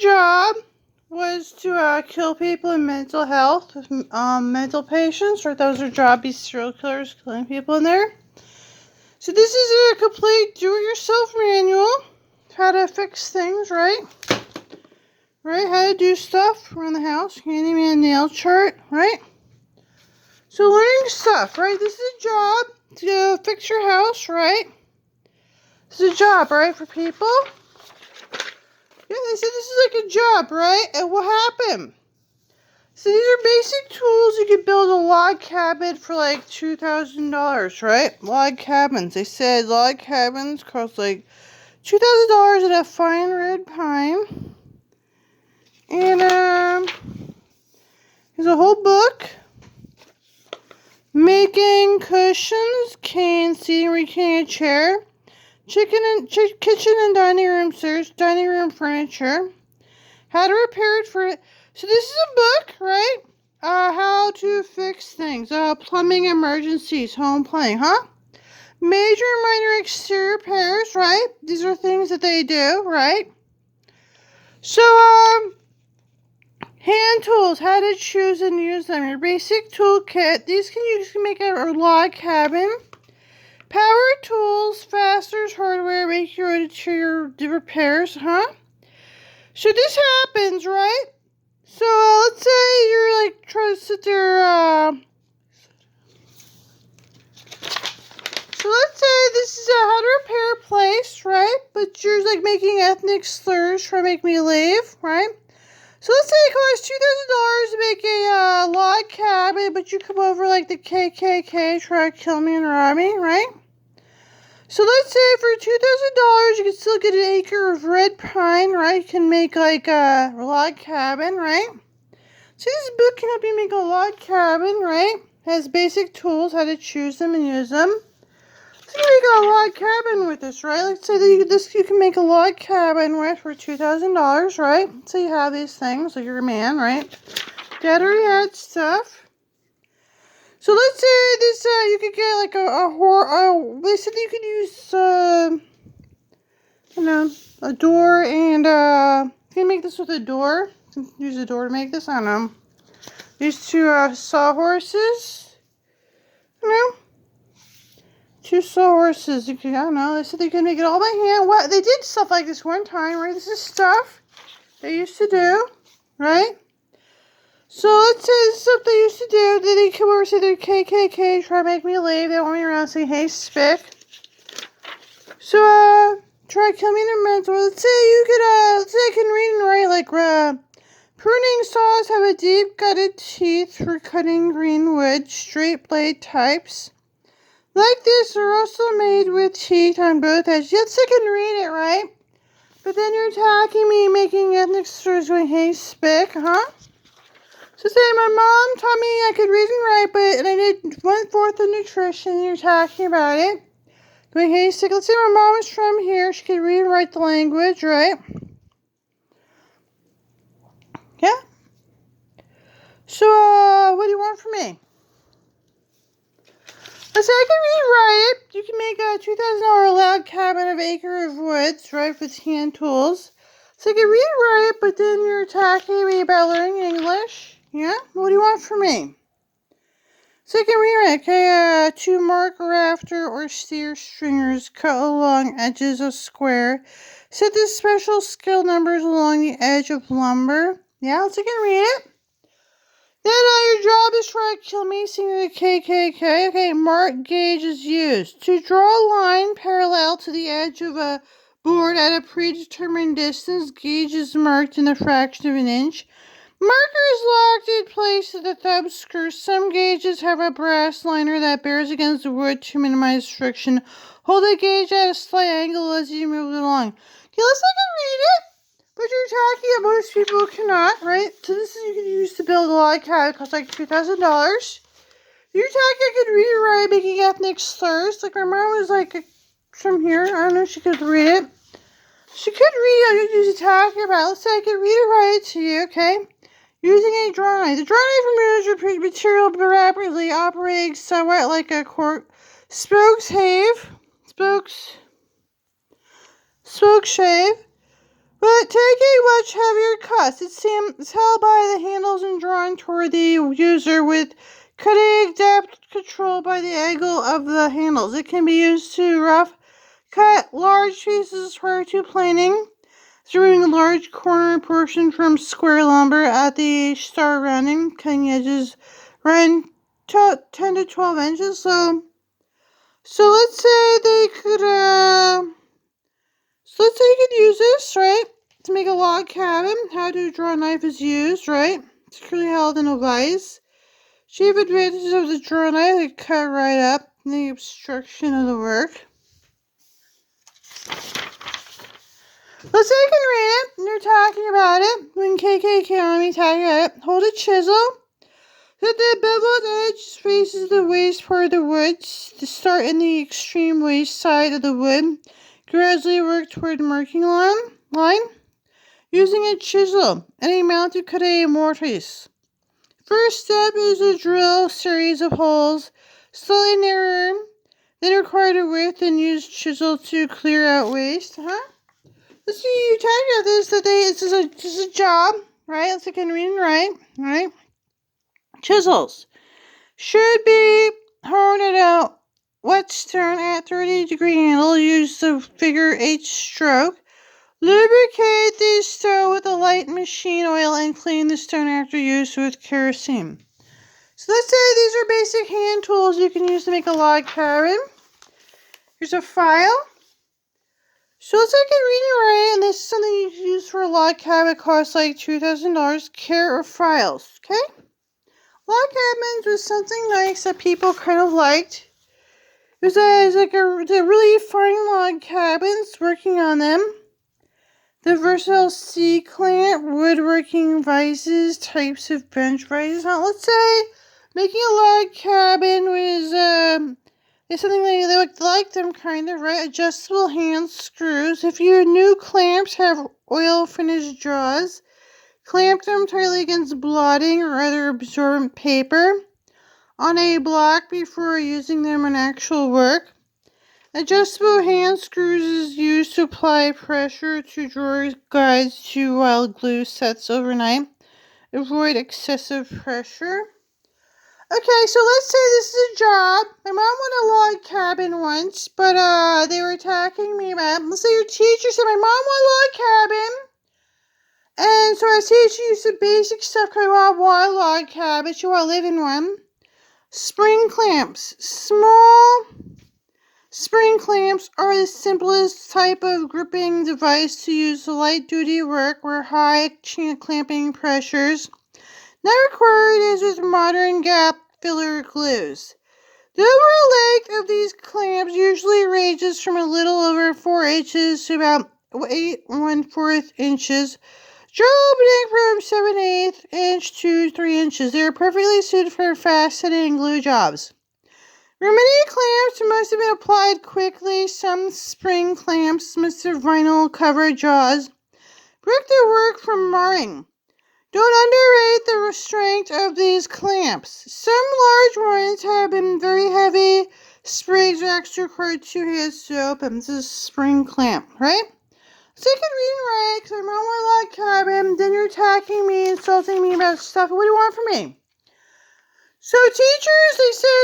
job was to kill people in mental health, mental patients, right? That was their job, these serial killers killing people in there. So this is a complete do-it-yourself manual, how to fix things, right? Right, how to do stuff around the house, handyman nail chart, right? So learning stuff, right? This is a job to fix your house, right? This is a job, right, for people. Yeah, they said this is like a job, right? And what happened? So these are basic tools. You could build a log cabin for like $2,000, right? Log cabins. They said log cabins cost like $2,000 at a fine red pine. And there's a whole book. Making cushions, cane, seating, reclining chair, kitchen and dining room dining room furniture. How to repair it for. So this is a book, right? How to fix things. Plumbing emergencies, home plumbing, huh? Major and minor exterior repairs, right? These are things that they do, right? So, hand tools, how to choose and use them. Your basic toolkit. These you can make a log cabin. Power tools, fasteners, hardware, make your interior repairs, huh? So this happens, right? So let's say you're like trying to sit there. So let's say this is a how to repair a place, right? But you're like making ethnic slurs trying to make me leave, right? So let's say it costs $2,000 to make a log cabin, but you come over like the KKK, try to kill me and rob me, right? So let's say for $2,000 you can still get an acre of red pine, right? You can make like a log cabin, right? So this book can help you make a log cabin, right? Has basic tools, how to choose them and use them. So you can make a log cabin with this, right? Let's say that you can make a log cabin with for $2,000, right? So you have these things, like you're a man, right? Dad already had stuff. So let's say this, you could get like they said you could use, a door and, you can make this with a door. Use a door to make this, I don't know. These two, sawhorses, two sawhorses, I don't know, they said they could make it all by hand. What, they did stuff like this one time, right? This is stuff they used to do, right? So let's say this is stuff they used to do. Then they come over and say they're KKK, try to make me leave. They want me around saying, hey, spick. So, try to kill me in a mental. Let's say I can read and write like, pruning saws have a deep gutted teeth for cutting green wood, straight blade types. Like this are also made with teeth on both edges. Yes, I can read it, right? But then you're attacking me, making ethnic slurs going, hey, spick, huh? So say my mom taught me I could read and write, and I did 1/4 of nutrition, and you're talking about it. Going, hey, sick. Let's say my mom was from here. She could read and write the language, right? Yeah. So, what do you want from me? Let's say I can read and write it. You can make a $2,000 log cabin of acre of woods, right, with hand tools. So I can read and write it, but then you're attacking me about learning English. Yeah? What do you want from me? So I can rewrite, okay, to mark rafter or steer stringers cut along edges of square. Set the special scale numbers along the edge of lumber. Yeah, so I can read it. Then your job is try to kill me, singing the KKK. Okay, mark gauge is used. To draw a line parallel to the edge of a board at a predetermined distance, gauge is marked in a fraction of an inch. Marker is locked in place with the thumb screw. Some gauges have a brass liner that bears against the wood to minimize friction. Hold the gauge at a slight angle as you move it along. Okay, let's I can read it, but you're talking that most people cannot, right? So this is you can use to build a log cabin. It costs like $2,000. You're talking I could read it right, making ethnic slurs. Like my mom was like from here. I don't know if she could read it. She could read it. You use talking about. Let's say I could read it right to you, okay? Using a drawing. The drawing removes material rapidly, operating somewhat like a spoke shave. but take a much heavier cut. It's held by the handles and drawn toward the user with cutting depth controlled by the angle of the handles. It can be used to rough cut large pieces prior to planing, removing a large corner portion from square lumber at the start rounding. Cutting edges run 10 to 12 inches. So let's say they could, use this, right, to make a log cabin. How to draw a knife is used, right? It's securely held in a vise. Chief advantages of the draw knife, they cut right up the obstruction of the work. Let's say I can read it. They're talking about it. When KKK Army talking about it. Hold a chisel. That the beveled edge faces the waste part of the wood. To start in the extreme waste side of the wood. Gradually work toward the marking line. Using a chisel and a mount to cut a mortise. First step is to drill a series of holes, slightly narrower, then require the width and use chisel to clear out waste. Let's see, you talking about this, that this is a job, right? Let's look and read and write, right? Chisels should be honed at a whetstone at 30-degree angle. Use the figure 8 stroke. Lubricate the stone with a light machine oil and clean the stone after use with kerosene. So let's say these are basic hand tools you can use to make a log cabin. Here's a file. So let's say I can read it right, and this is something you can use for a log cabin. It costs like $2,000. Care of files, okay? Log cabins was something nice that people kind of liked. It was a really fine log cabins, working on them. The versatile C-clamp, woodworking vices, types of bench vices. Now, let's say making a log cabin was it's something they like them, kind of, right? Adjustable hand screws. If your new clamps have oil finished jaws, clamp them tightly against blotting or other absorbent paper on a block before using them on actual work. Adjustable hand screws is used to apply pressure to drawer guides to while glue sets overnight. Avoid excessive pressure. Okay, so let's say this is a job. My mom wanted a log cabin once, but they were attacking me about it. Let's say your teacher said, my mom wanted a log cabin. And so I teach you some basic stuff because my mom wanted a log cabin. She wanted to live in one. Spring clamps. Small spring clamps are the simplest type of gripping device to use for light-duty work where high clamping pressures not required as with modern gap filler glues. The overall length of these clamps usually ranges from a little over 4 inches to about 8 1/4 inches. Jaw opening from 7/8 inch to 3 inches. They are perfectly suited for fastening glue jobs. Remaining clamps must have been applied quickly. Some spring clamps must have vinyl covered jaws. Break their work from marring. Don't underrate the restraint of these clamps. Some large ones have been very heavy. Springs are extra required 2 hands to open. This is a spring clamp, right? So you can read and write, because I'm on my log cabin. Then you're attacking me, insulting me about stuff. What do you want from me? So teachers, they say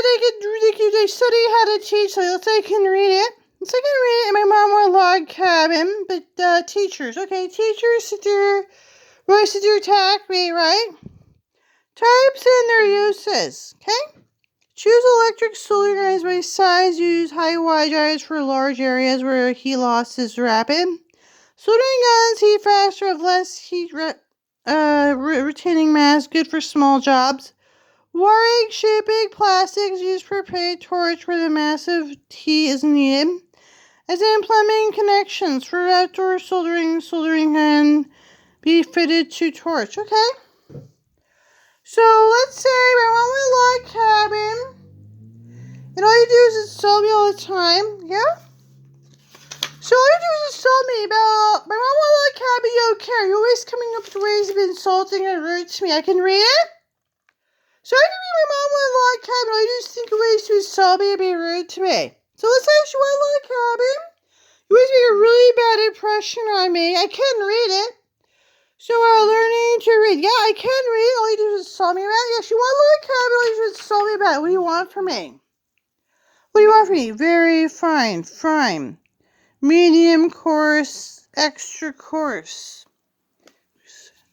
they study how to teach. So let's say I can read it. Let's say I can read it in my mom on a log cabin. But teachers, okay, teachers sit there. Right, to attack me, right? Types and their uses, okay? Choose electric soldering irons by size. Use high wattage irons for large areas where heat loss is rapid. Soldering guns heat faster, have less heat retaining mass. Good for small jobs. Wiring, shaping, plastics used for prepared torch where the massive heat is needed. As in plumbing connections for outdoor soldering can be fitted to torch. Okay. So let's say I'm on my log cabin, and all you do is insult me all the time. Yeah. So all you do is insult me about my mom on a log cabin. You don't care. You're always coming up with ways of insulting and rude to me. I can read it. So I can read my mom on a log cabin. All you do is think of ways to insult me and be rude to me. So let's say she wants a log cabin. You always make a really bad impression on me. I can read it. So learning to read. Yeah, I can read. All you do is solve me about. Yes, you want a little cabinet. All you do is solve me about. What do you want from me? What do you want from me? Very fine, medium course, extra course.